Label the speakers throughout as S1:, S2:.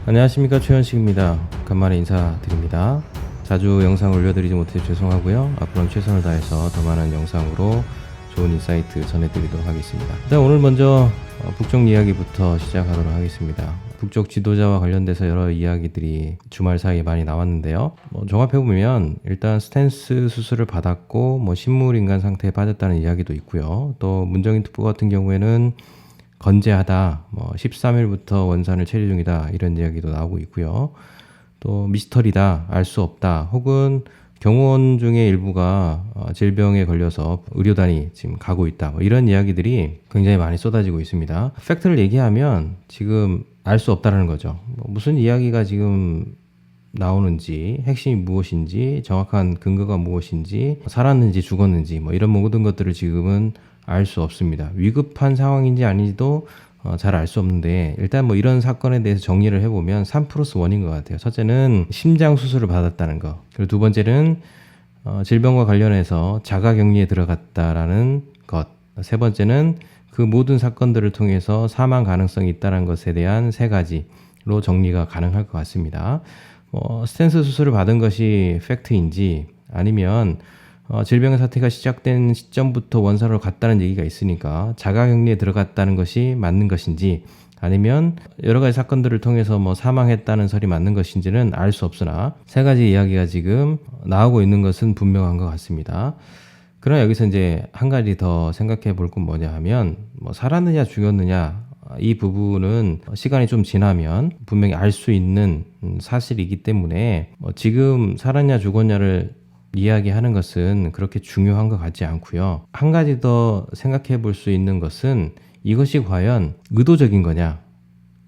S1: 안녕하십니까, 최현식입니다. 간만에 인사드립니다. 자주 영상을 올려드리지 못해 죄송하고요. 앞으로는 최선을 다해서 더 많은 영상으로 좋은 인사이트 전해드리도록 하겠습니다. 일단 오늘 먼저 북쪽 이야기부터 시작하도록 하겠습니다. 북쪽 지도자와 관련돼서 여러 이야기들이 주말 사이에 많이 나왔는데요. 종합해보면 일단 스탠스 수술을 받았고 식물인간 상태에 빠졌다는 이야기도 있고요. 또 문정인 특보 같은 경우에는 건재하다, 13일부터 원산을 체류 중이다, 이런 이야기도 나오고 있고요. 또 미스터리다, 알 수 없다, 혹은 경호원 중에 일부가 질병에 걸려서 의료단이 지금 가고 있다, 이런 이야기들이 굉장히 많이 쏟아지고 있습니다. 팩트를 얘기하면 지금 알 수 없다라는 거죠. 무슨 이야기가 지금 나오는지, 핵심이 무엇인지, 정확한 근거가 무엇인지, 살았는지 죽었는지 이런 모든 것들을 지금은 알 수 없습니다. 위급한 상황인지 아닌지도 잘 알 수 없는데, 일단 이런 사건에 대해서 정리를 해보면 3+1인 것 같아요. 첫째는 심장 수술을 받았다는 거, 그리고 두 번째는 질병과 관련해서 자가격리에 들어갔다라는 것, 세 번째는 그 모든 사건들을 통해서 사망 가능성이 있다는 것에 대한 세 가지로 정리가 가능할 것 같습니다. 스탠스 수술을 받은 것이 팩트인지, 아니면 질병의 사태가 시작된 시점부터 원산으로 갔다는 얘기가 있으니까 자가격리에 들어갔다는 것이 맞는 것인지, 아니면 여러 가지 사건들을 통해서 사망했다는 설이 맞는 것인지는 알 수 없으나 세 가지 이야기가 지금 나오고 있는 것은 분명한 것 같습니다. 그러나 여기서 이제 한 가지 더 생각해 볼 건 뭐냐 하면, 살았느냐 죽였느냐, 이 부분은 시간이 좀 지나면 분명히 알 수 있는 사실이기 때문에 지금 살았냐 죽었냐를 이야기하는 것은 그렇게 중요한 것 같지 않고요. 한 가지 더 생각해 볼 수 있는 것은 이것이 과연 의도적인 거냐,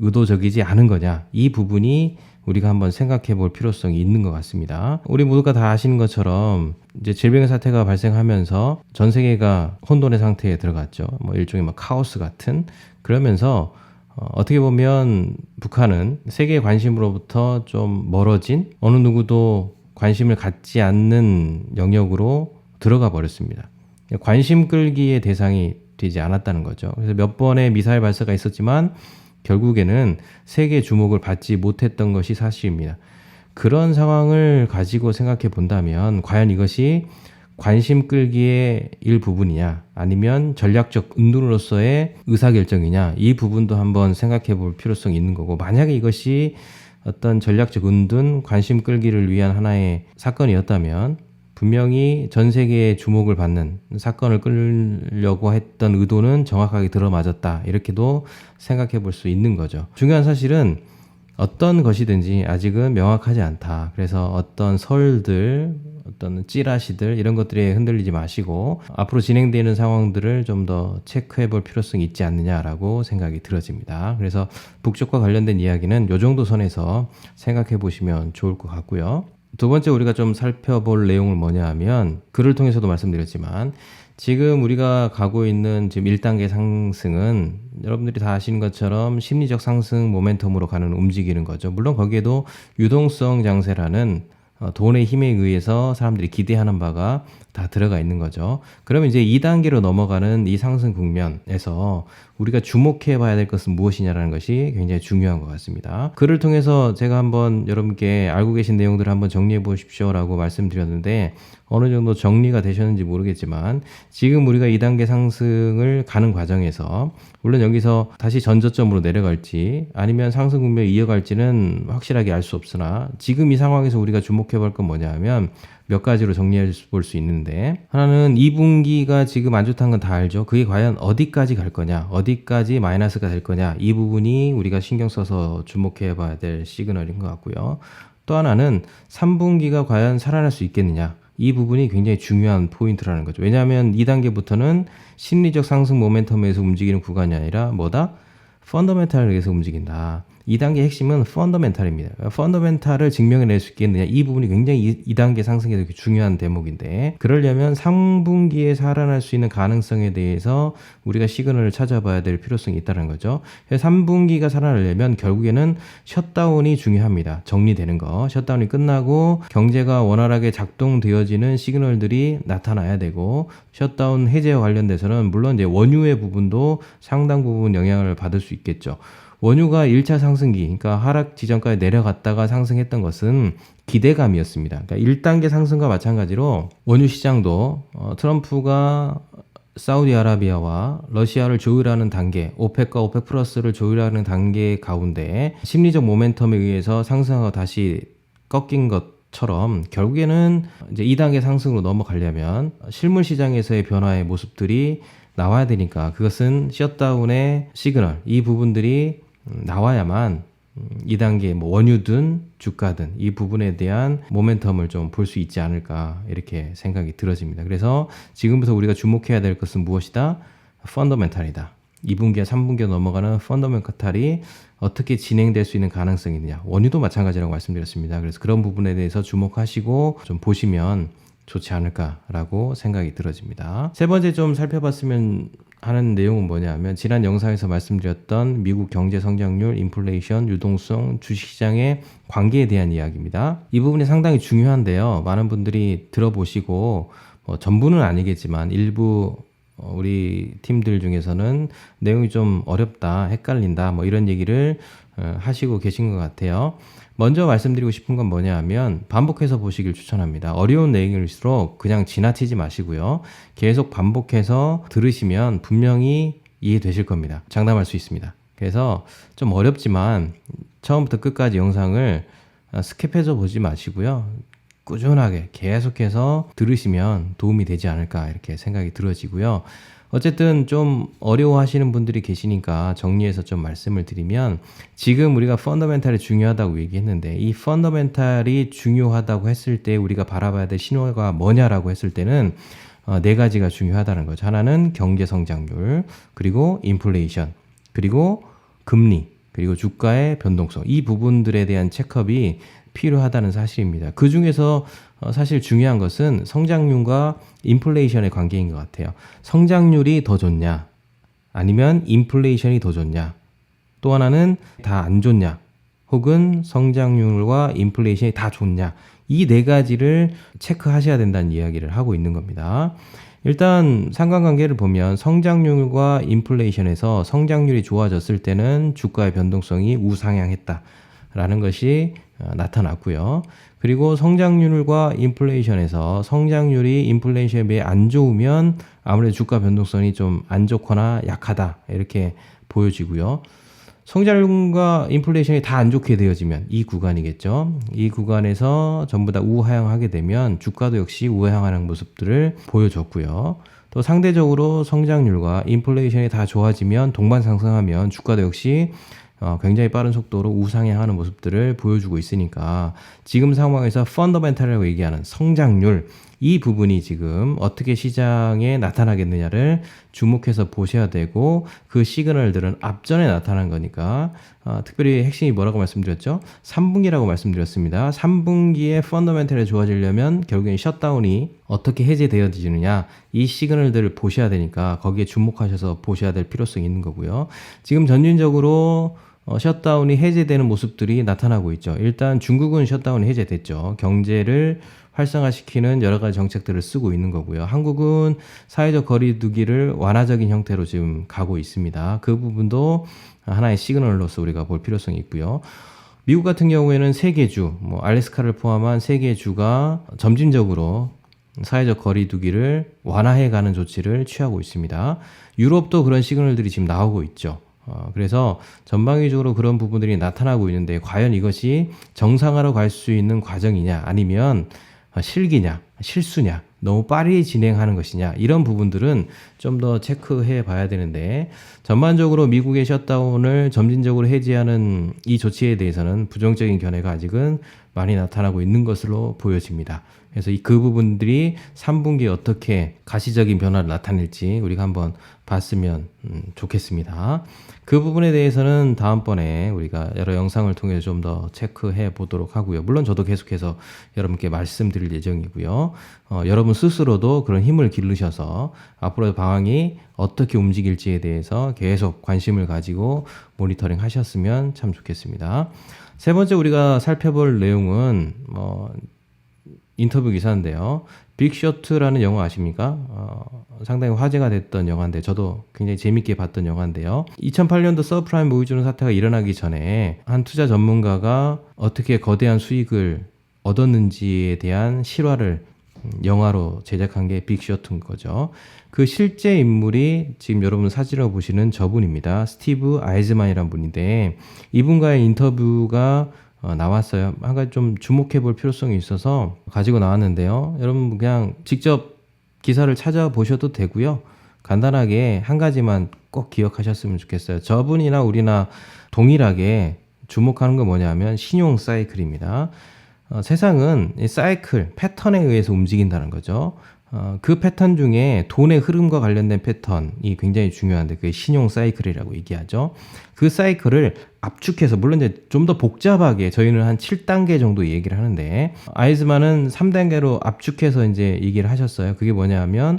S1: 의도적이지 않은 거냐, 이 부분이 우리가 한번 생각해 볼 필요성이 있는 것 같습니다. 우리 모두가 다 아시는 것처럼 이제 질병의 사태가 발생하면서 전 세계가 혼돈의 상태에 들어갔죠. 일종의 카오스 같은. 그러면서 어떻게 보면 북한은 세계의 관심으로부터 좀 멀어진, 어느 누구도 관심을 갖지 않는 영역으로 들어가 버렸습니다. 관심 끌기의 대상이 되지 않았다는 거죠. 그래서 몇 번의 미사일 발사가 있었지만 결국에는 세계의 주목을 받지 못했던 것이 사실입니다. 그런 상황을 가지고 생각해 본다면 과연 이것이 관심 끌기의 일부분이냐, 아니면 전략적 은둔으로서의 의사결정이냐, 이 부분도 한번 생각해 볼 필요성이 있는 거고, 만약에 이것이 어떤 전략적 은둔, 관심 끌기를 위한 하나의 사건이었다면 분명히 전 세계의 주목을 받는 사건을 끌려고 했던 의도는 정확하게 들어맞았다, 이렇게도 생각해 볼 수 있는 거죠. 중요한 사실은 어떤 것이든지 아직은 명확하지 않다. 그래서 어떤 설들, 어떤 찌라시들, 이런 것들에 흔들리지 마시고 앞으로 진행되는 상황들을 좀 더 체크해 볼 필요성이 있지 않느냐라고 생각이 들어집니다. 그래서 북쪽과 관련된 이야기는 이 정도 선에서 생각해 보시면 좋을 것 같고요. 두 번째 우리가 좀 살펴볼 내용은 뭐냐 하면, 글을 통해서도 말씀드렸지만 지금 우리가 가고 있는 지금 1단계 상승은 여러분들이 다 아시는 것처럼 심리적 상승 모멘텀으로 가는, 움직이는 거죠. 물론 거기에도 유동성 장세라는 돈의 힘에 의해서 사람들이 기대하는 바가 다 들어가 있는 거죠. 그러면 이제 2단계로 넘어가는 이 상승 국면에서 우리가 주목해 봐야 될 것은 무엇이냐라는 것이 굉장히 중요한 것 같습니다. 글을 통해서 제가 한번 여러분께 알고 계신 내용들을 한번 정리해 보십시오라고 말씀드렸는데 어느 정도 정리가 되셨는지 모르겠지만, 지금 우리가 2단계 상승을 가는 과정에서 물론 여기서 다시 전저점으로 내려갈지 아니면 상승 국면을 이어갈지는 확실하게 알 수 없으나, 지금 이 상황에서 우리가 주목해 볼 건 뭐냐 하면 몇 가지로 정리해 볼 수 있는데, 하나는 2분기가 지금 안 좋다는 건 다 알죠. 그게 과연 어디까지 갈 거냐, 어디까지 마이너스가 될 거냐, 이 부분이 우리가 신경 써서 주목해 봐야 될 시그널인 것 같고요. 또 하나는 3분기가 과연 살아날 수 있겠느냐, 이 부분이 굉장히 중요한 포인트라는 거죠. 왜냐하면 2단계부터는 심리적 상승 모멘텀에서 움직이는 구간이 아니라 펀더멘탈에 의해서 움직인다. 2단계 핵심은 펀더멘탈입니다. 펀더멘탈을 증명해낼 수 있겠느냐, 이 부분이 굉장히 2단계 상승에 중요한 대목인데, 그러려면 3분기에 살아날 수 있는 가능성에 대해서 우리가 시그널을 찾아봐야 될 필요성이 있다는 거죠. 3분기가 살아나려면 결국에는 셧다운이 중요합니다. 정리되는 거, 셧다운이 끝나고 경제가 원활하게 작동되어지는 시그널들이 나타나야 되고, 셧다운 해제와 관련돼서는 물론 이제 원유의 부분도 상당 부분 영향을 받을 수 있겠죠. 원유가 1차 상승기, 그러니까 하락 지점까지 내려갔다가 상승했던 것은 기대감이었습니다. 그러니까 1단계 상승과 마찬가지로 원유 시장도 트럼프가 사우디아라비아와 러시아를 조율하는 단계, 오펙과 오펙 플러스를 조율하는 단계 가운데 심리적 모멘텀에 의해서 상승하고 다시 꺾인 것처럼 결국에는 이제 2단계 상승으로 넘어가려면 실물 시장에서의 변화의 모습들이 나와야 되니까 그것은 셧다운의 시그널, 이 부분들이 나와야만 2단계 뭐 원유든 주가든 이 부분에 대한 모멘텀을 좀 볼 수 있지 않을까 이렇게 생각이 들어집니다. 그래서 지금부터 우리가 주목해야 될 것은 무엇이다? 펀더멘탈이다. 2분기와 3분기가 넘어가는 펀더멘탈이 어떻게 진행될 수 있는 가능성이 있느냐. 원유도 마찬가지라고 말씀드렸습니다. 그래서 그런 부분에 대해서 주목하시고 좀 보시면 좋지 않을까라고 생각이 들어집니다. 세 번째 좀 살펴봤으면 하는 내용은 뭐냐면 지난 영상에서 말씀드렸던 미국 경제 성장률, 인플레이션, 유동성, 주식시장의 관계에 대한 이야기입니다. 이 부분이 상당히 중요한데요. 많은 분들이 들어보시고 전부는 아니겠지만 일부 우리 팀들 중에서는 내용이 좀 어렵다, 헷갈린다 뭐 이런 얘기를 하시고 계신 것 같아요. 먼저 말씀드리고 싶은 건 뭐냐 하면 반복해서 보시길 추천합니다. 어려운 내용일수록 그냥 지나치지 마시고요. 계속 반복해서 들으시면 분명히 이해되실 겁니다. 장담할 수 있습니다. 그래서 좀 어렵지만 처음부터 끝까지 영상을 스킵해서 보지 마시고요. 꾸준하게 계속해서 들으시면 도움이 되지 않을까 이렇게 생각이 들어지고요. 어쨌든 좀 어려워하시는 분들이 계시니까 정리해서 좀 말씀을 드리면 지금 우리가 펀더멘탈이 중요하다고 얘기했는데 이 펀더멘탈이 중요하다고 했을 때 우리가 바라봐야 될 신호가 뭐냐라고 했을 때는 네 가지가 중요하다는 거죠. 하나는 경제 성장률, 그리고 인플레이션, 그리고 금리, 그리고 주가의 변동성, 이 부분들에 대한 체크업이 필요하다는 사실입니다. 그 중에서 사실 중요한 것은 성장률과 인플레이션의 관계인 것 같아요. 성장률이 더 좋냐, 아니면 인플레이션이 더 좋냐, 또 하나는 다 안 좋냐, 혹은 성장률과 인플레이션이 다 좋냐, 이 네 가지를 체크하셔야 된다는 이야기를 하고 있는 겁니다. 일단 상관관계를 보면 성장률과 인플레이션에서 성장률이 좋아졌을 때는 주가의 변동성이 우상향했다라는 것이 나타났고요. 그리고 성장률과 인플레이션에서 성장률이 인플레이션에 비해 안 좋으면 아무래도 주가 변동성이 좀 안 좋거나 약하다 이렇게 보여지고요. 성장률과 인플레이션이 다 안 좋게 되어지면 이 구간이겠죠. 이 구간에서 전부 다 우하향하게 되면 주가도 역시 우하향하는 모습들을 보여줬고요. 또 상대적으로 성장률과 인플레이션이 다 좋아지면 동반 상승하면 주가도 역시 굉장히 빠른 속도로 우상향하는 모습들을 보여주고 있으니까 지금 상황에서 펀더멘탈이라고 얘기하는 성장률, 이 부분이 지금 어떻게 시장에 나타나겠느냐를 주목해서 보셔야 되고 그 시그널들은 앞전에 나타난 거니까 특별히 핵심이 뭐라고 말씀드렸죠? 3분기라고 말씀드렸습니다. 3분기에 펀더멘탈이 좋아지려면 결국엔 셧다운이 어떻게 해제되어지느냐, 이 시그널들을 보셔야 되니까 거기에 주목하셔서 보셔야 될 필요성이 있는 거고요. 지금 전진적으로 셧다운이 해제되는 모습들이 나타나고 있죠. 일단 중국은 셧다운이 해제됐죠. 경제를 활성화시키는 여러 가지 정책들을 쓰고 있는 거고요. 한국은 사회적 거리두기를 완화적인 형태로 지금 가고 있습니다. 그 부분도 하나의 시그널로서 우리가 볼 필요성이 있고요. 미국 같은 경우에는 세 개 주, 알래스카를 포함한 세 개 주가 점진적으로 사회적 거리두기를 완화해가는 조치를 취하고 있습니다. 유럽도 그런 시그널들이 지금 나오고 있죠. 그래서 전방위적으로 그런 부분들이 나타나고 있는데 과연 이것이 정상화로 갈 수 있는 과정이냐, 아니면 실기냐, 실수냐, 너무 빠르게 진행하는 것이냐, 이런 부분들은 좀 더 체크해 봐야 되는데 전반적으로 미국의 셧다운을 점진적으로 해제하는 이 조치에 대해서는 부정적인 견해가 아직은 많이 나타나고 있는 것으로 보여집니다. 그래서 그 부분들이 3분기에 어떻게 가시적인 변화를 나타낼지 우리가 한번 봤으면 좋겠습니다. 그 부분에 대해서는 다음번에 우리가 여러 영상을 통해서 좀 더 체크해 보도록 하고요. 물론 저도 계속해서 여러분께 말씀드릴 예정이고요. 여러분 스스로도 그런 힘을 기르셔서 앞으로 방향이 어떻게 움직일지에 대해서 계속 관심을 가지고 모니터링 하셨으면 참 좋겠습니다. 세 번째 우리가 살펴볼 내용은 인터뷰 기사인데요. 빅쇼트라는 영화 아십니까? 상당히 화제가 됐던 영화인데 저도 굉장히 재밌게 봤던 영화인데요. 2008년도 서브프라임 모의주는 사태가 일어나기 전에 한 투자 전문가가 어떻게 거대한 수익을 얻었는지에 대한 실화를 영화로 제작한 게 빅쇼트인 거죠. 그 실제 인물이 지금 여러분 사진으로 보시는 저분입니다. 스티브 아이즈만이라는 분인데 이분과의 인터뷰가 나왔어요. 한 가지 좀 주목해 볼 필요성이 있어서 가지고 나왔는데요. 여러분 그냥 직접 기사를 찾아보셔도 되고요. 간단하게 한 가지만 꼭 기억하셨으면 좋겠어요. 저분이나 우리나 동일하게 주목하는 건 뭐냐면 신용 사이클입니다. 세상은 이 사이클, 패턴에 의해서 움직인다는 거죠. 그 패턴 중에 돈의 흐름과 관련된 패턴이 굉장히 중요한데 그게 신용 사이클이라고 얘기하죠. 그 사이클을 압축해서 물론 이제 좀 더 복잡하게 저희는 한 7단계 정도 얘기를 하는데 아이즈만은 3단계로 압축해서 이제 얘기를 하셨어요. 그게 뭐냐면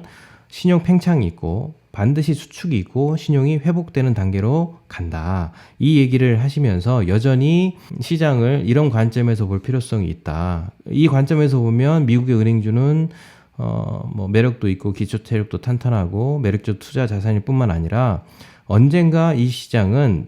S1: 신용 팽창이 있고 반드시 수축이 있고 신용이 회복되는 단계로 간다. 이 얘기를 하시면서 여전히 시장을 이런 관점에서 볼 필요성이 있다. 이 관점에서 보면 미국의 은행주는 뭐 매력도 있고 기초 체력도 탄탄하고 매력적 투자 자산일 뿐만 아니라 언젠가 이 시장은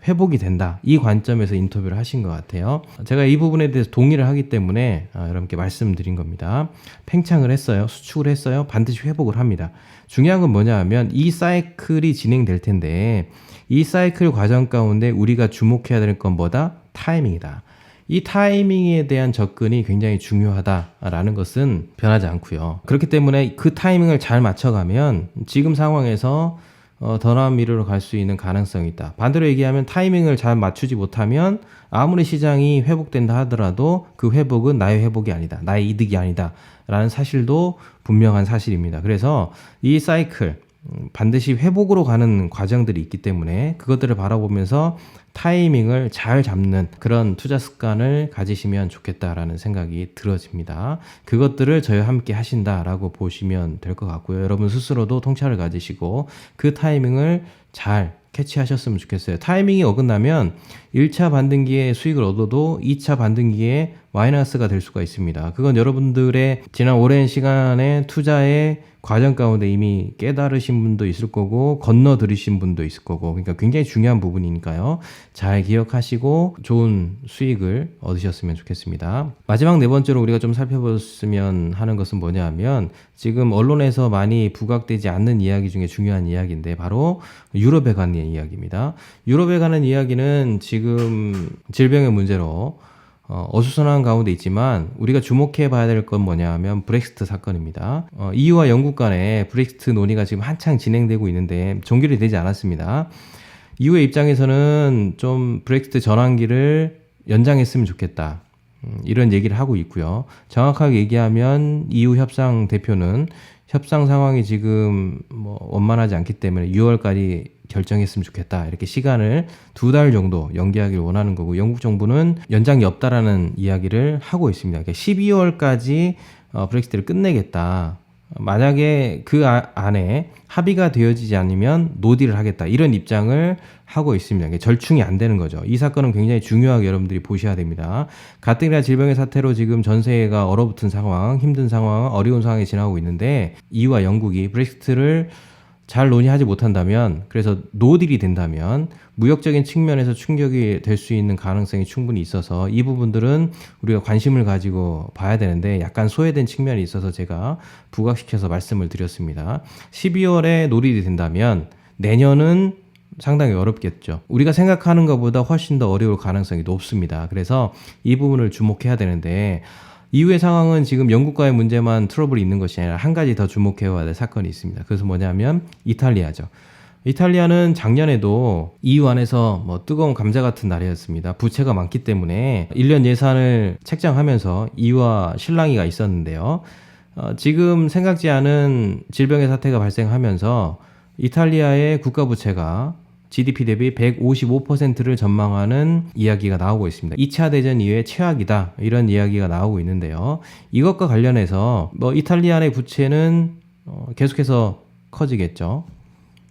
S1: 회복이 된다. 이 관점에서 인터뷰를 하신 것 같아요. 제가 이 부분에 대해서 동의를 하기 때문에 여러분께 말씀드린 겁니다. 팽창을 했어요. 수축을 했어요. 반드시 회복을 합니다. 중요한 건 뭐냐 하면 이 사이클이 진행될 텐데 이 사이클 과정 가운데 우리가 주목해야 될 건 뭐다? 타이밍이다. 이 타이밍에 대한 접근이 굉장히 중요하다라는 것은 변하지 않고요. 그렇기 때문에 그 타이밍을 잘 맞춰가면 지금 상황에서 더 나은 미래로 갈 수 있는 가능성이 있다. 반대로 얘기하면 타이밍을 잘 맞추지 못하면 아무리 시장이 회복된다 하더라도 그 회복은 나의 회복이 아니다. 나의 이득이 아니다. 라는 사실도 분명한 사실입니다. 그래서 이 사이클 반드시 회복으로 가는 과정들이 있기 때문에 그것들을 바라보면서 타이밍을 잘 잡는 그런 투자 습관을 가지시면 좋겠다라는 생각이 들어집니다. 그것들을 저희와 함께 하신다라고 보시면 될 것 같고요. 여러분 스스로도 통찰을 가지시고 그 타이밍을 잘 캐치하셨으면 좋겠어요. 타이밍이 어긋나면 1차 반등기에 수익을 얻어도 2차 반등기에 마이너스가 될 수가 있습니다. 그건 여러분들의 지난 오랜 시간의 투자의 과정 가운데 이미 깨달으신 분도 있을 거고 건너들이신 분도 있을 거고 그러니까 굉장히 중요한 부분이니까요. 잘 기억하시고 좋은 수익을 얻으셨으면 좋겠습니다. 마지막 네 번째로 우리가 좀 살펴봤으면 하는 것은 뭐냐 하면 지금 언론에서 많이 부각되지 않는 이야기 중에 중요한 이야기인데 바로 유럽에 관한 이야기입니다. 유럽에 관한 이야기는 지금 질병의 문제로 어수선한 가운데 있지만 우리가 주목해 봐야 될 건 뭐냐 하면 브렉시트 사건입니다. EU와 영국 간의 브렉시트 논의가 지금 한창 진행되고 있는데 종결이 되지 않았습니다. EU의 입장에서는 좀 브렉시트 전환기를 연장했으면 좋겠다. 이런 얘기를 하고 있고요. 정확하게 얘기하면 EU 협상 대표는 협상 상황이 지금 뭐 원만하지 않기 때문에 6월까지 결정했으면 좋겠다. 이렇게 시간을 2달 정도 연기하기를 원하는 거고 영국 정부는 연장이 없다라는 이야기를 하고 있습니다. 그러니까 12월까지 브렉시트를 끝내겠다. 만약에 그 안에 합의가 되어지지 않으면 노딜을 하겠다. 이런 입장을 하고 있습니다. 절충이 안 되는 거죠. 이 사건은 굉장히 중요하게 여러분들이 보셔야 됩니다. 가뜩이나 질병의 사태로 지금 전 세계가 얼어붙은 상황, 힘든 상황, 어려운 상황에 지나고 있는데 EU와 영국이 브렉시트를 잘 논의하지 못한다면 그래서 노딜이 된다면 무역적인 측면에서 충격이 될 수 있는 가능성이 충분히 있어서 이 부분들은 우리가 관심을 가지고 봐야 되는데 약간 소외된 측면이 있어서 제가 부각시켜서 말씀을 드렸습니다. 12월에 노딜이 된다면 내년은 상당히 어렵겠죠. 우리가 생각하는 것보다 훨씬 더 어려울 가능성이 높습니다. 그래서 이 부분을 주목해야 되는데 이후의 상황은 지금 영국과의 문제만 트러블이 있는 것이 아니라 한 가지 더 주목해야 될 사건이 있습니다. 그래서 뭐냐면 이탈리아죠. 이탈리아는 작년에도 EU 안에서 뭐 뜨거운 감자 같은 날이었습니다. 부채가 많기 때문에 1년 예산을 책정하면서 EU와 실랑이가 있었는데요. 지금 생각지 않은 질병의 사태가 발생하면서 이탈리아의 국가 부채가 GDP 대비 155%를 전망하는 이야기가 나오고 있습니다. 2차 대전 이후에 최악이다. 이런 이야기가 나오고 있는데요. 이것과 관련해서 뭐 이탈리아 내 부채는 계속해서 커지겠죠.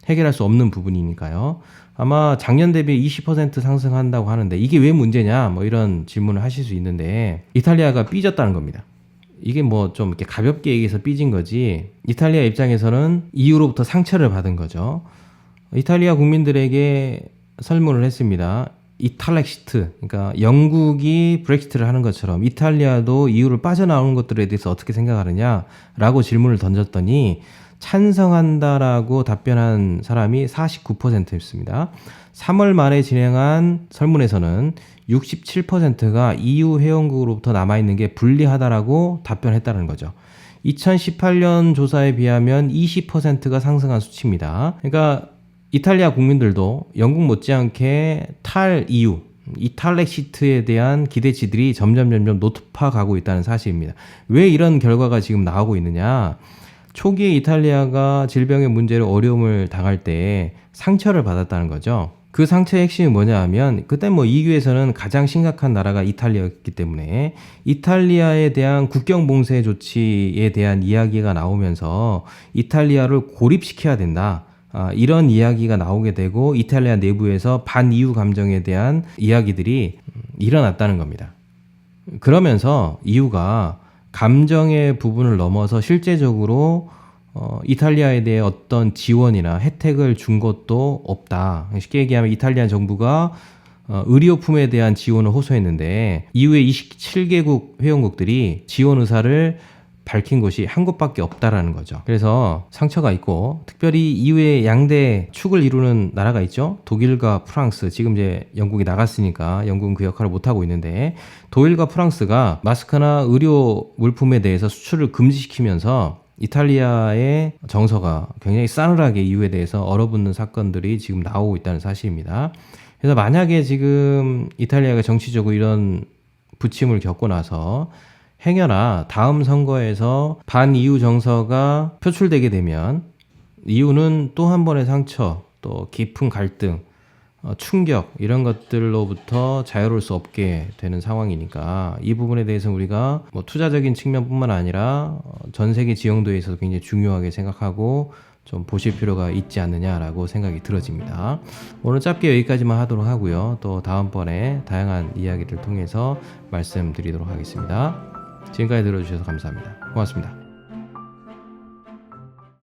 S1: 해결할 수 없는 부분이니까요. 아마 작년 대비 20% 상승한다고 하는데 이게 왜 문제냐? 뭐 이런 질문을 하실 수 있는데 이탈리아가 삐졌다는 겁니다. 이게 뭐 좀 이렇게 가볍게 얘기해서 삐진 거지, 이탈리아 입장에서는 EU로부터 상처를 받은 거죠. 이탈리아 국민들에게 설문을 했습니다. 이탈렉시트, 그러니까 영국이 브렉시트를 하는 것처럼 이탈리아도 EU를 빠져나오는 것들에 대해서 어떻게 생각하느냐라고 질문을 던졌더니 찬성한다라고 답변한 사람이 49%였습니다. 3월 말에 진행한 설문에서는 67%가 EU 회원국으로부터 남아있는 게 불리하다라고 답변했다는 거죠. 2018년 조사에 비하면 20%가 상승한 수치입니다. 그러니까 이탈리아 국민들도 영국 못지않게 탈 EU, 이탈렉시트에 대한 기대치들이 점점 높아가고 있다는 사실입니다. 왜 이런 결과가 지금 나오고 있느냐? 초기에 이탈리아가 질병의 문제로 어려움을 당할 때 상처를 받았다는 거죠. 그 상처의 핵심이 뭐냐 하면, 그때 뭐 EU에서는 가장 심각한 나라가 이탈리아였기 때문에 이탈리아에 대한 국경 봉쇄 조치에 대한 이야기가 나오면서 이탈리아를 고립시켜야 된다, 이런 이야기가 나오게 되고 이탈리아 내부에서 반 EU 감정에 대한 이야기들이 일어났다는 겁니다. 그러면서 EU가 감정의 부분을 넘어서 실제적으로 이탈리아에 대해 어떤 지원이나 혜택을 준 것도 없다. 쉽게 얘기하면 이탈리아 정부가 의료품에 대한 지원을 호소했는데 EU의 27개국 회원국들이 지원 의사를 밝힌 곳이 한 곳밖에 없다라는 거죠. 그래서 상처가 있고, 특별히 EU의 양대 축을 이루는 나라가 있죠. 독일과 프랑스. 지금 이제 영국이 나갔으니까 영국은 그 역할을 못하고 있는데, 독일과 프랑스가 마스크나 의료 물품에 대해서 수출을 금지시키면서 이탈리아의 정서가 굉장히 싸늘하게 EU에 대해서 얼어붙는 사건들이 지금 나오고 있다는 사실입니다. 그래서 만약에 지금 이탈리아가 정치적으로 이런 부침을 겪고 나서 행여나 다음 선거에서 반 EU 정서가 표출되게 되면 EU는 또 한 번의 상처, 또 깊은 갈등, 충격, 이런 것들로부터 자유로울 수 없게 되는 상황이니까 이 부분에 대해서 우리가 뭐 투자적인 측면뿐만 아니라 전 세계 지형도에 있어서 굉장히 중요하게 생각하고 좀 보실 필요가 있지 않느냐라고 생각이 들어집니다. 오늘 짧게 여기까지만 하도록 하고요. 또 다음번에 다양한 이야기를 통해서 말씀드리도록 하겠습니다. 지금까지 들어주셔서 감사합니다. 고맙습니다.